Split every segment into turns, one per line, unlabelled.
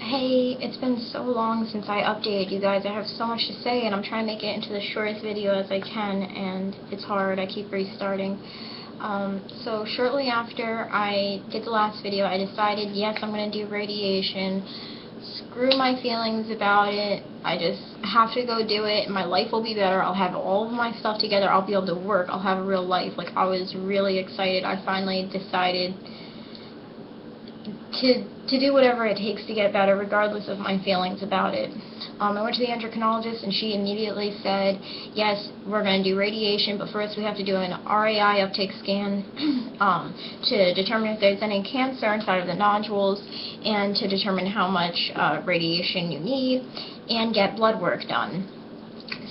Hey, it's been so long since I updated you guys. I have so much to say, and I'm trying to make it into the shortest video as I can, and it's hard. I keep restarting. So shortly after I did the last video, I decided, yes, I'm going to do radiation. Screw my feelings about it. I just have to go do it. My life will be better. I'll have all of my stuff together. I'll be able to work. I'll have a real life. Like, I was really excited. I finally decided to do whatever it takes to get better, regardless of my feelings about it. I went to the endocrinologist, and she immediately said, yes, we're going to do radiation, but first we have to do an RAIu uptake scan to determine if there's any cancer inside of the nodules, and to determine how much radiation you need, and get blood work done.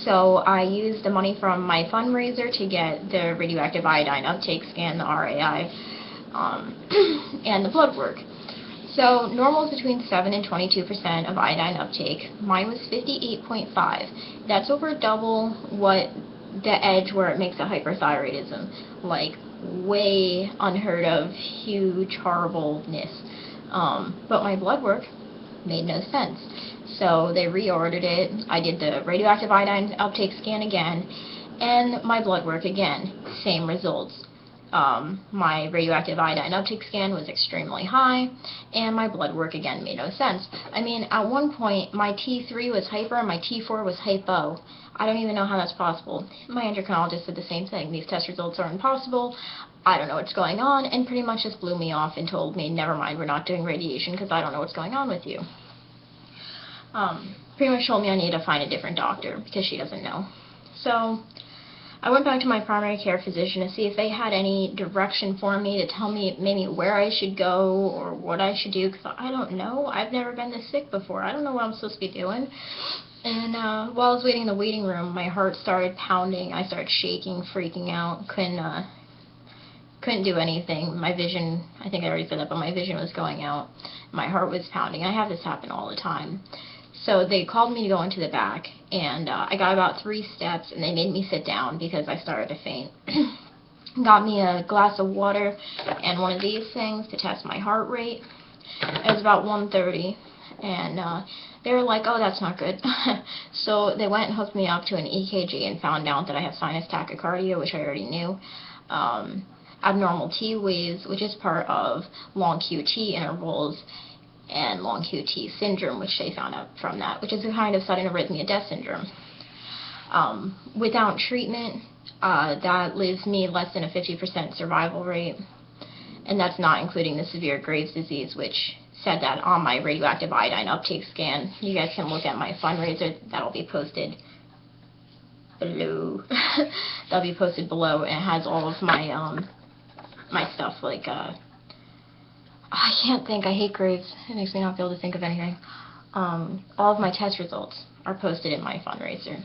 So I used the money from my fundraiser to get the radioactive iodine uptake scan, the RAI, and the blood work. So normal is between 7 and 22% of iodine uptake. Mine was 58.5. That's over double what the edge where it makes a hyperthyroidism. Like, way unheard of, huge horribleness. But my blood work made no sense. So they reordered it. I did the radioactive iodine uptake scan again, and my blood work again. Same results. My radioactive iodine uptake scan was extremely high, and my blood work again made no sense. I mean, at one point, my T3 was hyper and my T4 was hypo. I don't even know how that's possible. My endocrinologist said the same thing. These test results are impossible. I don't know what's going on, and pretty much just blew me off and told me, never mind, we're not doing radiation because I don't know what's going on with you. Pretty much told me I need to find a different doctor because she doesn't know. So I went back to my primary care physician to see if they had any direction for me, to tell me maybe where I should go or what I should do, because I don't know. I've never been this sick before. I don't know what I'm supposed to be doing. And while I was waiting in the waiting room, my heart started pounding. I started shaking, freaking out. Couldn't do anything. My vision, I think I already said that, but my vision was going out. My heart was pounding. I have this happen all the time. So they called me to go into the back, and I got about 3 steps, and they made me sit down because I started to faint. Got me a glass of water and one of these things to test my heart rate. It was about 130, and they were like, oh, that's not good. So they went and hooked me up to an EKG and found out that I have sinus tachycardia, which I already knew. Abnormal T waves, which is part of long QT intervals, and long QT syndrome, which they found out from that, which is a kind of sudden arrhythmia death syndrome. Without treatment, that leaves me less than a 50% survival rate, and that's not including the severe Graves' disease, which said that on my radioactive iodine uptake scan. You guys can look at my fundraiser. That'll be posted below. That'll be posted below, and it has all of my my stuff, like I can't think. I hate Graves. It makes me not be able to think of anything. All of my test results are posted in my fundraiser.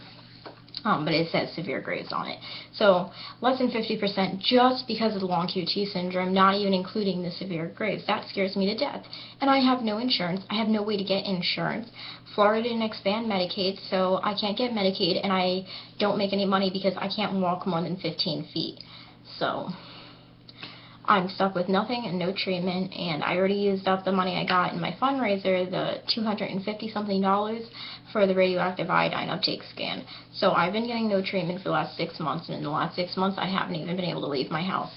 But it says severe Graves on it. So less than 50% just because of the long QT syndrome, not even including the severe Graves. That scares me to death. And I have no insurance. I have no way to get insurance. Florida didn't expand Medicaid, so I can't get Medicaid, and I don't make any money because I can't walk more than 15 feet. So I'm stuck with nothing and no treatment, and I already used up the money I got in my fundraiser, the $250-something for the radioactive iodine uptake scan. So I've been getting no treatment for the last 6 months, and in the last 6 months I haven't even been able to leave my house.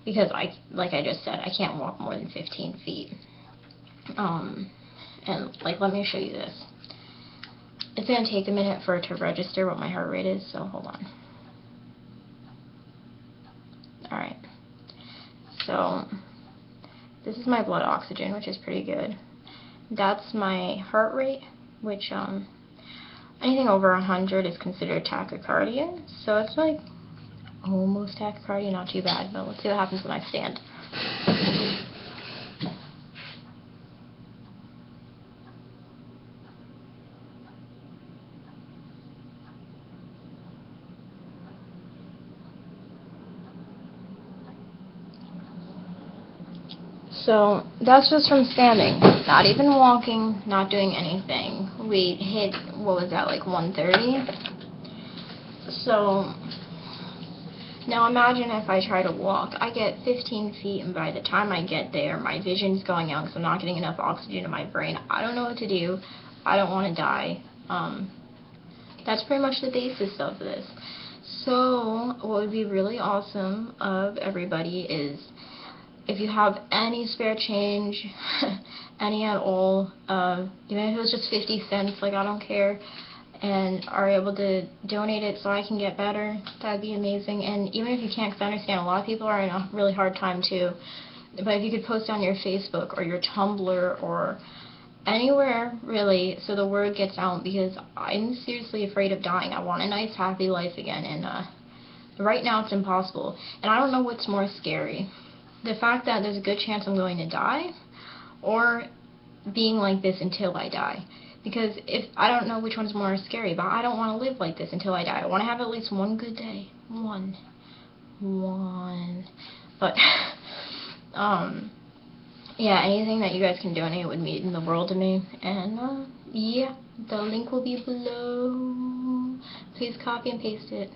Because like I just said, I can't walk more than 15 feet. And like, let me show you this. It's going to take a minute for it to register what my heart rate is, so hold on. Alright, so this is my blood oxygen, which is pretty good. That's my heart rate, which anything over 100 is considered tachycardia, so it's like almost tachycardia, not too bad, but let's see what happens when I stand. So that's just from standing, not even walking, not doing anything. We hit, what was that, like 130? So Now imagine if I try to walk. I get 15 feet, and by the time I get there, my vision's going out because I'm not getting enough oxygen to my brain. I don't know what to do. I don't want to die. That's pretty much the basis of this. So what would be really awesome of everybody is if you have any spare change, any at all, even if it was just 50 cents, like I don't care, and are able to donate it so I can get better, that'd be amazing. And even if you can't, because I understand a lot of people are in a really hard time too, but if you could post on your Facebook or your Tumblr or anywhere really so the word gets out, because I'm seriously afraid of dying. I want a nice happy life again, and right now it's impossible. And I don't know what's more scary, the fact that there's a good chance I'm going to die, or being like this until I die. Because if I don't know which one's more scary, but I don't want to live like this until I die. I want to have at least one good day. One. But yeah, anything that you guys can donate would mean the world to me. And yeah, the link will be below. Please copy and paste it.